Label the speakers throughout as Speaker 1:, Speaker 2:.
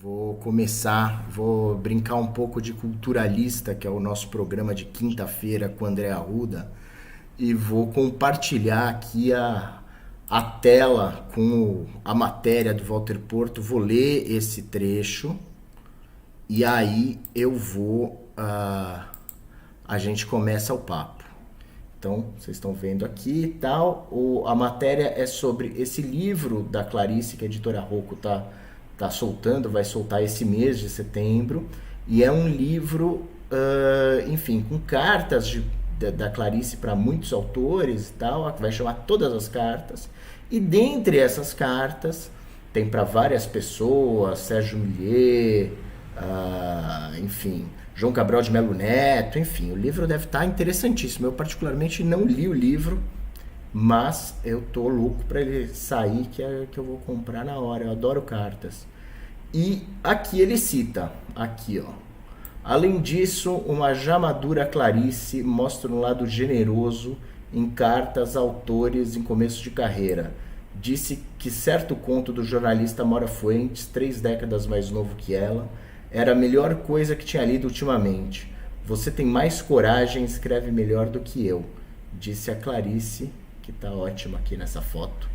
Speaker 1: Vou brincar um pouco de culturalista, que é o nosso programa de quinta-feira com o André Arruda, e vou compartilhar aqui a tela com a matéria do Walter Porto. Vou ler esse trecho e aí a gente começa o papo. Então, vocês estão vendo aqui e tal. A matéria é sobre esse livro da Clarice, que a editora Rocco tá soltando, vai soltar esse mês de setembro. E é um livro, enfim, com cartas da Clarice para muitos autores e tal, que vai chamar Todas as Cartas. E dentre essas cartas, tem para várias pessoas, Sérgio Millier, enfim, João Cabral de Melo Neto, enfim, o livro deve estar interessantíssimo. Eu particularmente não li o livro, mas eu tô louco para ele sair, que eu vou comprar na hora. Eu adoro cartas. E aqui ele cita, aqui ó, além disso, uma já madura Clarice mostra um lado generoso em cartas a autores em começo de carreira. Disse que certo conto do jornalista Mora Fuentes, 3 décadas mais novo que ela, era a melhor coisa que tinha lido ultimamente. Você tem mais coragem e escreve melhor do que eu, disse a Clarice, que tá ótima aqui nessa foto.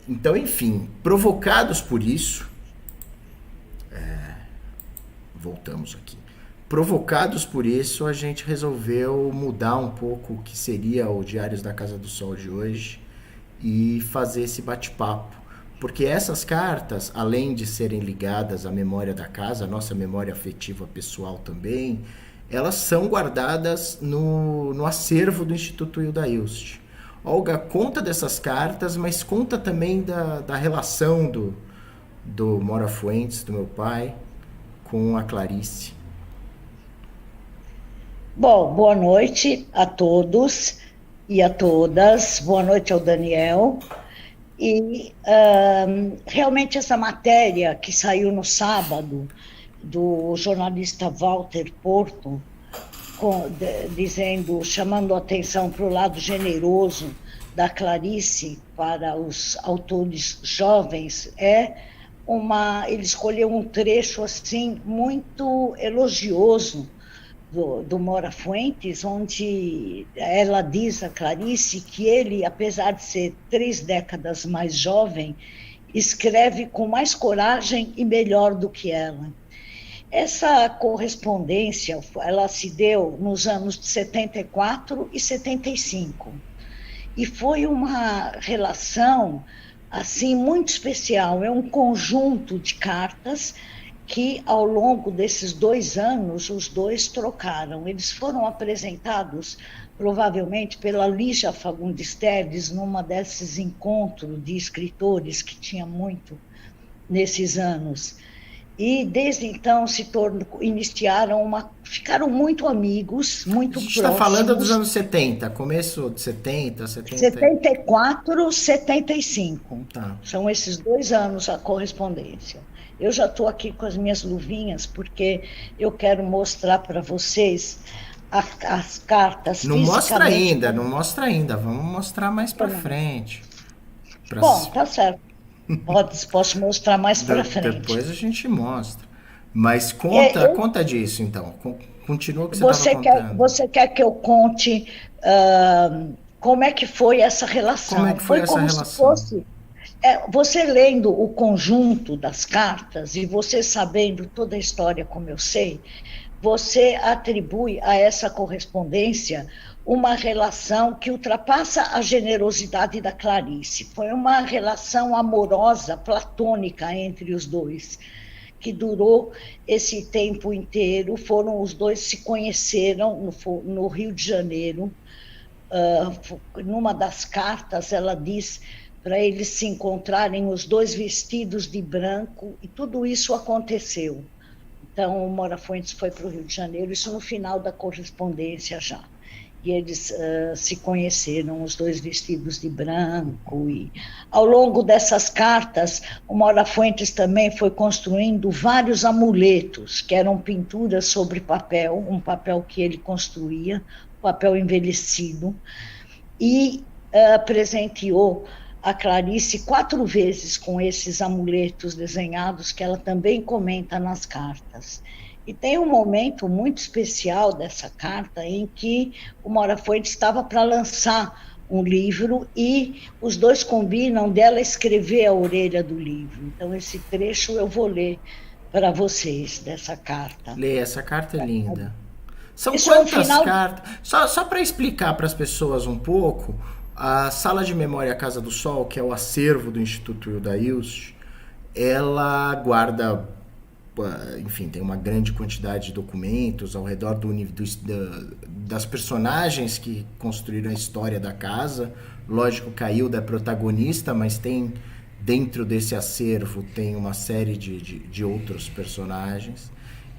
Speaker 1: Então, enfim, provocados por isso, voltamos aqui. Provocados por isso, a gente resolveu mudar um pouco o que seria o Diários da Casa do Sol de hoje e fazer esse bate-papo. Porque essas cartas, além de serem ligadas à memória da casa, à nossa memória afetiva pessoal também, elas são guardadas no acervo do Instituto Hilda Hilst. Olga conta dessas cartas, mas conta também da relação do Mora Fuentes, do meu pai, com a Clarice.
Speaker 2: Bom, boa noite a todos e a todas. Boa noite ao Daniel. E realmente essa matéria que saiu no sábado do jornalista Walter Porto, chamando a atenção para o lado generoso da Clarice para os autores jovens, ele escolheu um trecho assim muito elogioso do Mora Fuentes, onde ela diz a Clarice que ele, apesar de ser 3 décadas mais jovem, escreve com mais coragem e melhor do que ela. Essa correspondência, ela se deu nos anos de 74 e 75, e foi uma relação assim muito especial. É um conjunto de cartas que, ao longo desses 2 anos, os dois trocaram. Eles foram apresentados, provavelmente, pela Lígia Fagundes Telles, numa desses encontros de escritores que tinha muito nesses anos. E, desde então, ficaram muito amigos, muito próximos.
Speaker 1: A gente está falando dos anos 70, começo de 70,
Speaker 2: 74, 75.
Speaker 1: Tá.
Speaker 2: São esses 2 anos a correspondência. Eu já estou aqui com as minhas luvinhas, porque eu quero mostrar para vocês as cartas.
Speaker 1: Não mostra ainda. Vamos mostrar mais para frente.
Speaker 2: Bom, tá certo. Posso mostrar mais para frente.
Speaker 1: Depois a gente mostra. Mas conta disso, então. Continua o que você estava contando.
Speaker 2: Você quer que eu conte como é que foi essa relação?
Speaker 1: Como é que foi essa relação?
Speaker 2: Se fosse... você lendo o conjunto das cartas e você sabendo toda a história como eu sei, você atribui a essa correspondência uma relação que ultrapassa a generosidade da Clarice. Foi uma relação amorosa, platônica entre os dois, que durou esse tempo inteiro. Os dois se conheceram no Rio de Janeiro. Numa das cartas, ela diz para eles se encontrarem os dois vestidos de branco, e tudo isso aconteceu. Então, o Mora Fuentes foi para o Rio de Janeiro, isso no final da correspondência já. E eles se conheceram, os dois vestidos de branco. E, ao longo dessas cartas, o Mora Fuentes também foi construindo vários amuletos, que eram pinturas sobre papel, um papel que ele construía, papel envelhecido, e presenteou a Clarice 4 vezes com esses amuletos desenhados que ela também comenta nas cartas. E tem um momento muito especial dessa carta em que o Moura Fuentes estava para lançar um livro e os dois combinam dela escrever a orelha do livro. Então, esse trecho eu vou ler para vocês dessa carta.
Speaker 1: Lê, essa carta é linda. São
Speaker 2: Isso é um
Speaker 1: quantas
Speaker 2: final...
Speaker 1: cartas? Só para explicar para as pessoas um pouco, a Sala de Memória Casa do Sol, que é o acervo do Instituto Hilda Ilst, ela guarda, enfim, tem uma grande quantidade de documentos ao redor das personagens que construíram a história da casa. Lógico que a Hilda é protagonista, mas tem dentro desse acervo tem uma série de outros personagens.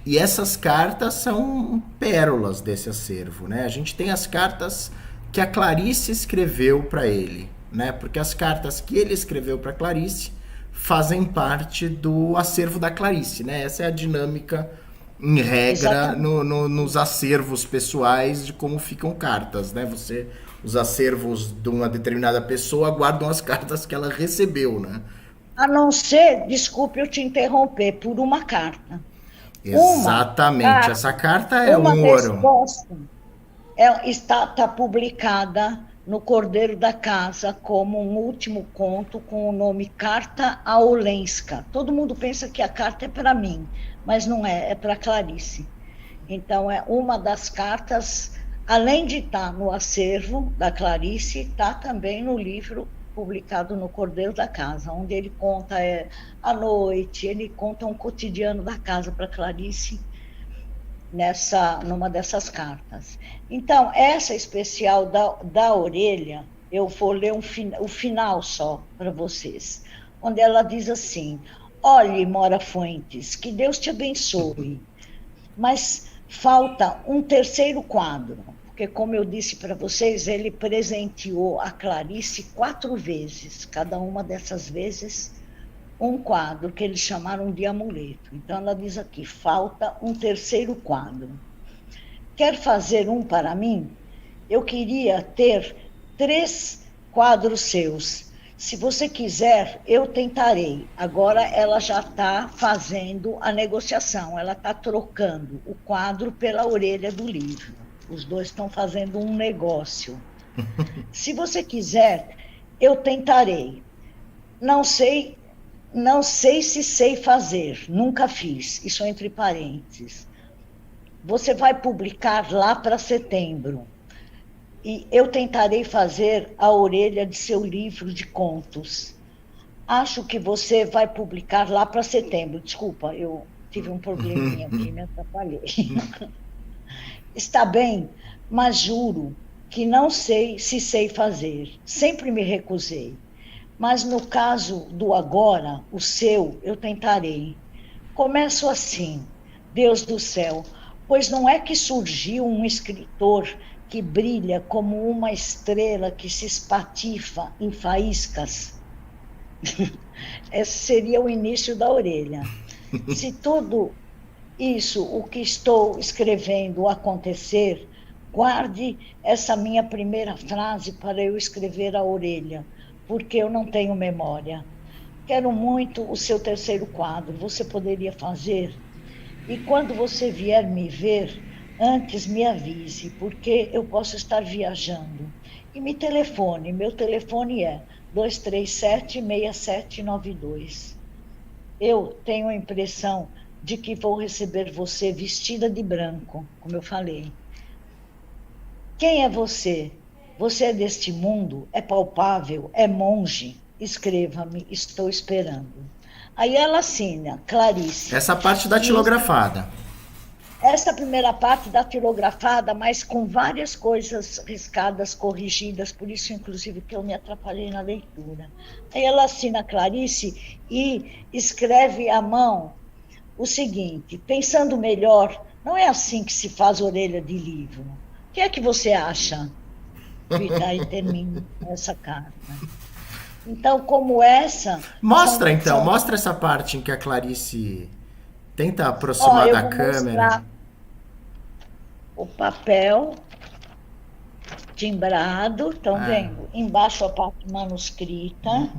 Speaker 1: E essas cartas são pérolas desse acervo, né? A gente tem as cartas que a Clarice escreveu para ele, né? Porque as cartas que ele escreveu para Clarice fazem parte do acervo da Clarice, né? Essa é a dinâmica, em regra, nos acervos pessoais de como ficam cartas, né? Os acervos de uma determinada pessoa guardam as cartas que ela recebeu, né?
Speaker 2: A não ser, desculpe eu te interromper, por uma carta.
Speaker 1: Exatamente, essa carta é
Speaker 2: uma
Speaker 1: ouro.
Speaker 2: Resposta está publicada no Cordeiro da Casa como um último conto com o nome Carta a Olenska. Todo mundo pensa que a carta é para mim, mas não é para Clarice. Então, é uma das cartas, além de estar no acervo da Clarice, está também no livro publicado no Cordeiro da Casa, onde ele conta a noite, ele conta um cotidiano da casa para Clarice, numa dessas cartas. Então, essa especial da orelha, eu vou ler o final só para vocês, onde ela diz assim: olhe, Moura Fuentes, que Deus te abençoe, mas falta um terceiro quadro, porque, como eu disse para vocês, ele presenteou a Clarice 4 vezes, cada uma dessas vezes um quadro que eles chamaram de amuleto. Então, ela diz aqui: falta um terceiro quadro. Quer fazer um para mim? Eu queria ter 3 quadros seus. Se você quiser, eu tentarei. Agora ela já está fazendo a negociação, ela está trocando o quadro pela orelha do livro. Os dois estão fazendo um negócio. Se você quiser, eu tentarei. Não sei se sei fazer, nunca fiz, isso entre parênteses. Você vai publicar lá para setembro, e eu tentarei fazer a orelha de seu livro de contos. Acho que você vai publicar lá para setembro. Desculpa, eu tive um probleminha aqui, me atrapalhei. Está bem, mas juro que não sei se sei fazer. Sempre me recusei. Mas no caso do agora, o seu, eu tentarei. Começo assim: Deus do céu, pois não é que surgiu um escritor que brilha como uma estrela que se espatifa em faíscas? Esse seria o início da orelha. Se tudo isso, o que estou escrevendo, acontecer, guarde essa minha primeira frase para eu escrever a orelha, porque eu não tenho memória. Quero muito o seu terceiro quadro, você poderia fazer? E quando você vier me ver, antes me avise, porque eu posso estar viajando. E me telefone, meu telefone é 237-6792. Eu tenho a impressão de que vou receber você vestida de branco, como eu falei. Quem é você? Você é deste mundo? É palpável? É monge? Escreva-me, estou esperando. Aí ela assina, Clarice.
Speaker 1: Essa parte da tilografada.
Speaker 2: Essa primeira parte da tilografada, mas com várias coisas riscadas, corrigidas, por isso, inclusive, que eu me atrapalhei na leitura. Aí ela assina, Clarice, e escreve à mão o seguinte: pensando melhor, não é assim que se faz orelha de livro. O que é que você acha? E daí termina essa carta. Então, como essa...
Speaker 1: Mostra essa parte em que a Clarice tenta aproximar da câmera.
Speaker 2: O papel timbrado, estão vendo? embaixo a parte manuscrita.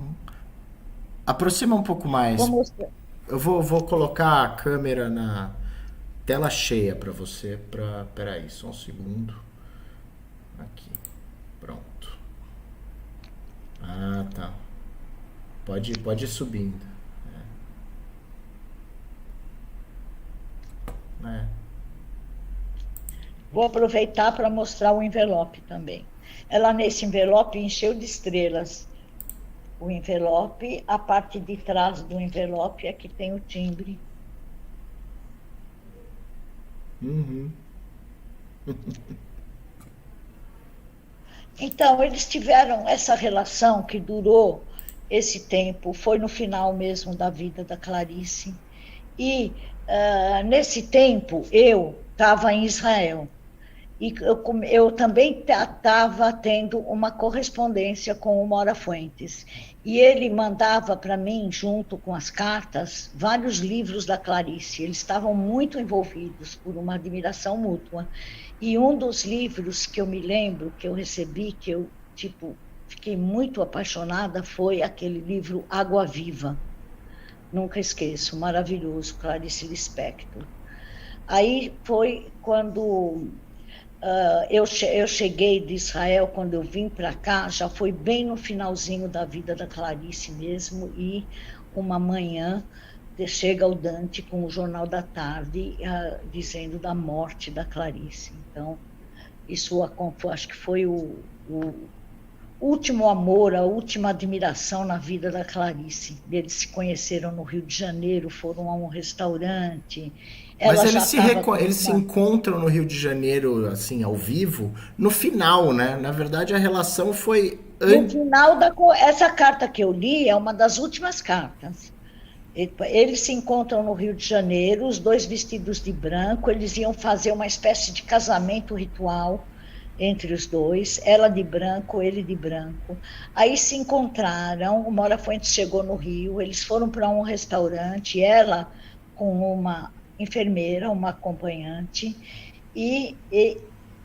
Speaker 1: Aproxima um pouco
Speaker 2: Vou
Speaker 1: mais.
Speaker 2: mostrar.
Speaker 1: Eu vou colocar a câmera na tela cheia para você. Peraí, só um segundo. Aqui. Pronto. Ah, tá. Pode ir subindo. É.
Speaker 2: Vou aproveitar para mostrar o envelope também. Ela, nesse envelope, encheu de estrelas. O envelope, a parte de trás do envelope é que tem o timbre. Então, eles tiveram essa relação que durou esse tempo, foi no final mesmo da vida da Clarice. E nesse tempo eu estava em Israel. E eu também estava tendo uma correspondência com o Mora Fuentes. E ele mandava para mim, junto com as cartas, vários livros da Clarice. Eles estavam muito envolvidos por uma admiração mútua. E um dos livros que eu me lembro, que eu recebi, que eu fiquei muito apaixonada, foi aquele livro Água Viva. Nunca esqueço, maravilhoso, Clarice Lispector. Aí foi quando eu cheguei de Israel, quando eu vim para cá, já foi bem no finalzinho da vida da Clarice mesmo, e uma manhã chega o Dante com o Jornal da Tarde dizendo da morte da Clarice. Então, isso acho que foi o último amor, a última admiração na vida da Clarice. Eles se conheceram no Rio de Janeiro, foram a um restaurante.
Speaker 1: Mas
Speaker 2: Ela já estava com
Speaker 1: eles se encontram no Rio de Janeiro, assim, ao vivo, no final, né? Na verdade, a relação foi
Speaker 2: no final essa carta que eu li é uma das últimas cartas. Eles se encontram no Rio de Janeiro, os dois vestidos de branco, eles iam fazer uma espécie de casamento ritual entre os dois, ela de branco, ele de branco. Aí se encontraram, o Mora Fuentes chegou no Rio, eles foram para um restaurante, ela com uma enfermeira, uma acompanhante, e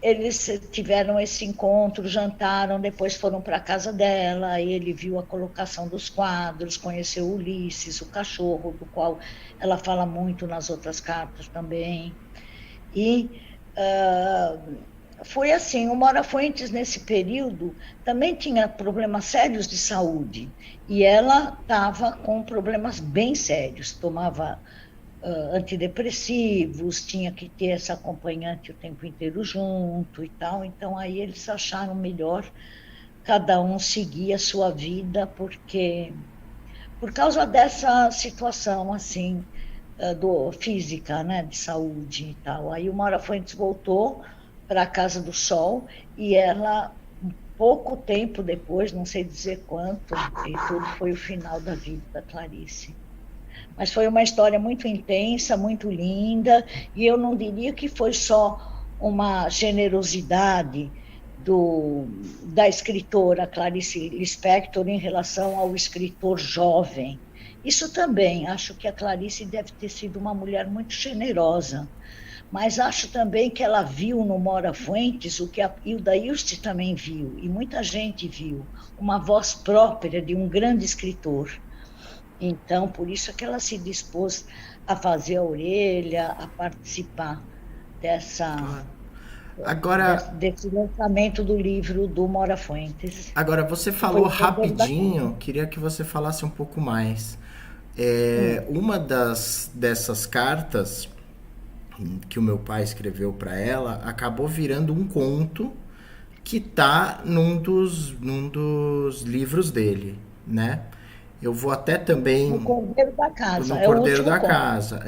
Speaker 2: eles tiveram esse encontro, jantaram, depois foram para a casa dela, ele viu a colocação dos quadros, conheceu Ulisses, o cachorro, do qual ela fala muito nas outras cartas também. E foi assim, o Mora Fuentes, nesse período, também tinha problemas sérios de saúde, e ela estava com problemas bem sérios, tomava antidepressivos, tinha que ter essa acompanhante o tempo inteiro junto e tal, então aí eles acharam melhor cada um seguir a sua vida, porque por causa dessa situação assim física, né, de saúde e tal. Aí o Mora Fuentes voltou para a Casa do Sol e ela, pouco tempo depois, não sei dizer quanto, e tudo foi o final da vida da Clarice. Mas foi uma história muito intensa, muito linda, e eu não diria que foi só uma generosidade da escritora Clarice Lispector em relação ao escritor jovem. Isso também, acho que a Clarice deve ter sido uma mulher muito generosa, mas acho também que ela viu no Mora Fuentes o que a Hilda Hilst também viu, e muita gente viu, uma voz própria de um grande escritor. Então, por isso é que ela se dispôs a fazer a orelha, a participar desse lançamento do livro do Mora Fuentes.
Speaker 1: Agora, você falou rapidinho, queria que você falasse um pouco mais. Uma dessas cartas que o meu pai escreveu para ela acabou virando um conto que está num dos livros dele, né? Eu vou até também...
Speaker 2: No Cordeiro da Casa.
Speaker 1: No Cordeiro da Casa,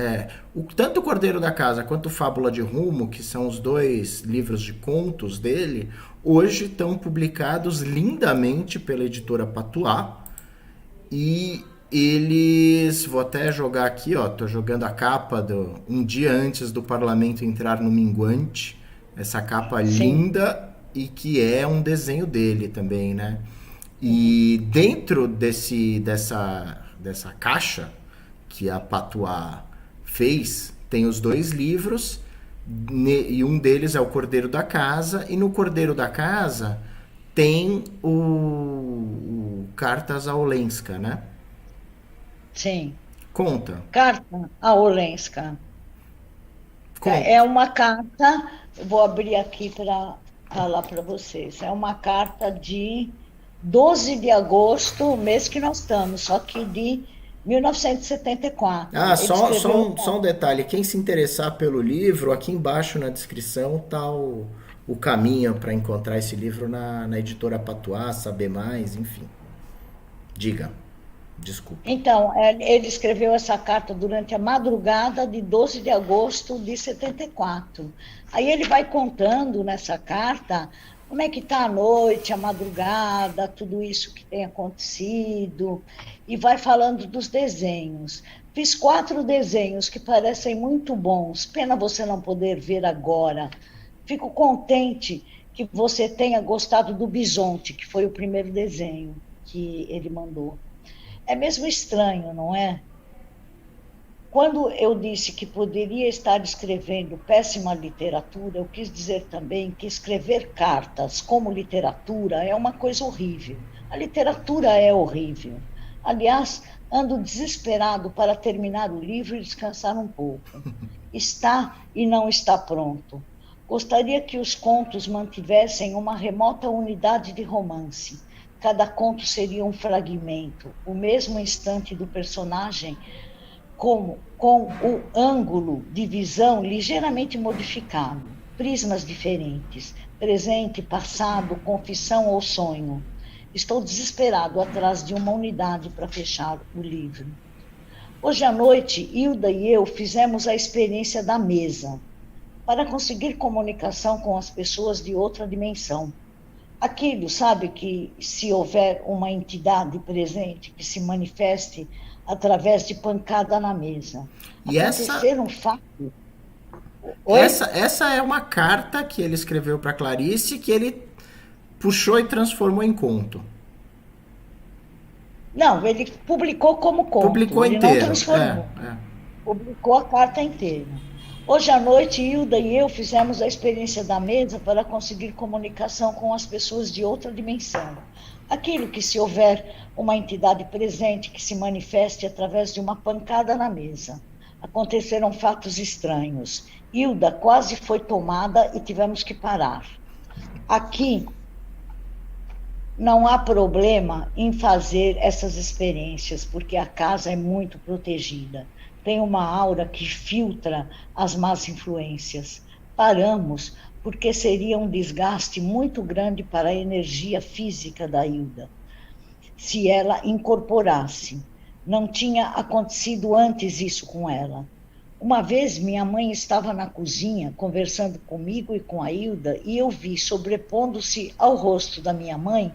Speaker 1: tanto o Cordeiro da Casa quanto o Fábula de Rumo, que são os dois livros de contos dele, hoje estão publicados lindamente pela editora Patuá. E eles... Vou até jogar aqui, ó. Tô jogando a capa um dia antes do Parlamento entrar no minguante. Essa capa linda e que é um desenho dele também, né? E dentro dessa caixa que a Patuá fez, tem os dois livros, e um deles é o Cordeiro da Casa, e no Cordeiro da Casa tem o Cartas a Olenska, né?
Speaker 2: Sim.
Speaker 1: Conta.
Speaker 2: Carta a Olenska.
Speaker 1: Conta.
Speaker 2: É uma carta, eu vou abrir aqui para falar para vocês. É uma carta de 12 de agosto, o mês que nós estamos, só que de 1974.
Speaker 1: Ah,
Speaker 2: Ele
Speaker 1: só,
Speaker 2: escreveu.
Speaker 1: só um detalhe. Quem se interessar pelo livro, aqui embaixo na descrição tá o caminho para encontrar esse livro na editora Patuá, saber mais, enfim. Diga. Desculpa.
Speaker 2: Então, ele escreveu essa carta durante a madrugada de 12 de agosto de 74. Aí ele vai contando nessa carta como é que está a noite, a madrugada, tudo isso que tem acontecido, e vai falando dos desenhos. Fiz 4 desenhos que parecem muito bons, pena você não poder ver agora. Fico contente que você tenha gostado do bisonte, que foi o primeiro desenho que ele mandou. É mesmo estranho, não é? Quando eu disse que poderia estar escrevendo péssima literatura, eu quis dizer também que escrever cartas como literatura é uma coisa horrível. A literatura é horrível. Aliás, ando desesperado para terminar o livro e descansar um pouco. Está e não está pronto. Gostaria que os contos mantivessem uma remota unidade de romance. Cada conto seria um fragmento, o mesmo instante do personagem, com o ângulo de visão ligeiramente modificado, prismas diferentes, presente, passado, confissão ou sonho. Estou desesperado atrás de uma unidade para fechar o livro. Hoje à noite, Hilda e eu fizemos a experiência da mesa, para conseguir comunicação com as pessoas de outra dimensão. Aquilo, sabe, que se houver uma entidade presente que se manifeste através de pancada na mesa.
Speaker 1: E
Speaker 2: Acontecer um fato. Oi?
Speaker 1: essa é uma carta que ele escreveu para Clarice que ele puxou e transformou em conto.
Speaker 2: Não, ele publicou como conto,
Speaker 1: Publicou
Speaker 2: ele não
Speaker 1: inteiro.
Speaker 2: transformou. Publicou a carta inteira. Hoje à noite, Hilda e eu fizemos a experiência da mesa para conseguir comunicação com as pessoas de outra dimensão. Aquilo que, se houver uma entidade presente que se manifeste através de uma pancada na mesa. Aconteceram fatos estranhos. Hilda quase foi tomada e tivemos que parar. Aqui não há problema em fazer essas experiências, porque a casa é muito protegida. Tem uma aura que filtra as más influências. Paramos porque seria um desgaste muito grande para a energia física da Hilda, se ela incorporasse. Não tinha acontecido antes isso com ela. Uma vez minha mãe estava na cozinha conversando comigo e com a Hilda e eu vi, sobrepondo-se ao rosto da minha mãe,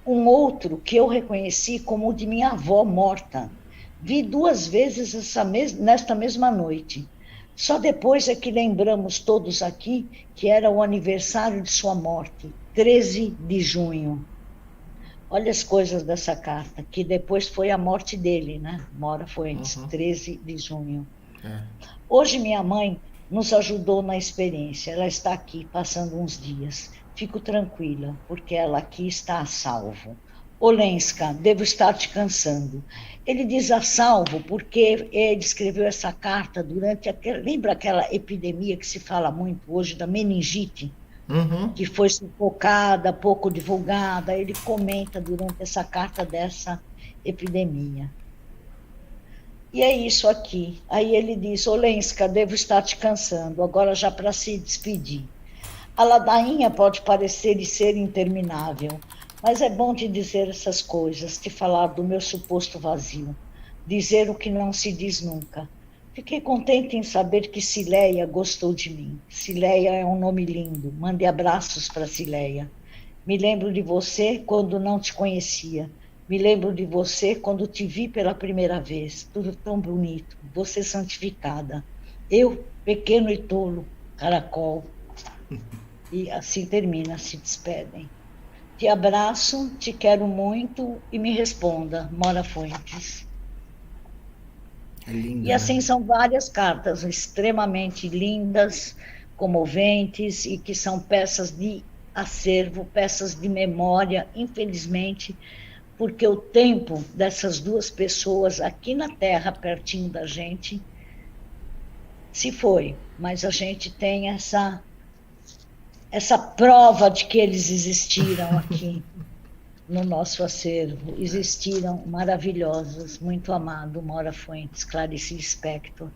Speaker 2: um outro que eu reconheci como o de minha avó morta. Vi 2 vezes nesta mesma noite. Só depois é que lembramos todos aqui que era o aniversário de sua morte, 13 de junho. Olha as coisas dessa carta, que depois foi a morte dele, né? Mora foi antes, 13 de junho. Hoje minha mãe nos ajudou na experiência. Ela está aqui passando uns dias. Fico tranquila, porque ela aqui está a salvo. Olenska, devo estar te cansando. Ele diz a salvo porque ele escreveu essa carta durante lembra aquela epidemia que se fala muito hoje da meningite, que foi sufocada, pouco divulgada. Ele comenta durante essa carta dessa epidemia. E é isso aqui. Aí ele diz, Olenska, devo estar te cansando, agora já para se despedir. A ladainha pode parecer e ser interminável, mas é bom te dizer essas coisas, te falar do meu suposto vazio, dizer o que não se diz nunca. Fiquei contente em saber que Cileia gostou de mim. Cileia é um nome lindo, mande abraços para Cileia. Me lembro de você quando não te conhecia. Me lembro de você quando te vi pela primeira vez. Tudo tão bonito, você santificada. Eu, pequeno e tolo, caracol. E assim termina, se despedem. Te abraço, te quero muito e me responda, Mora Fuentes.
Speaker 1: É lindo,
Speaker 2: E assim
Speaker 1: né?
Speaker 2: são várias cartas extremamente lindas, comoventes e que são peças de acervo, peças de memória, infelizmente, porque o tempo dessas duas pessoas aqui na Terra, pertinho da gente, se foi, mas a gente tem essa prova de que eles existiram aqui no nosso acervo. Existiram maravilhosas, muito amado, Mora Fuentes, Clarice Lispector.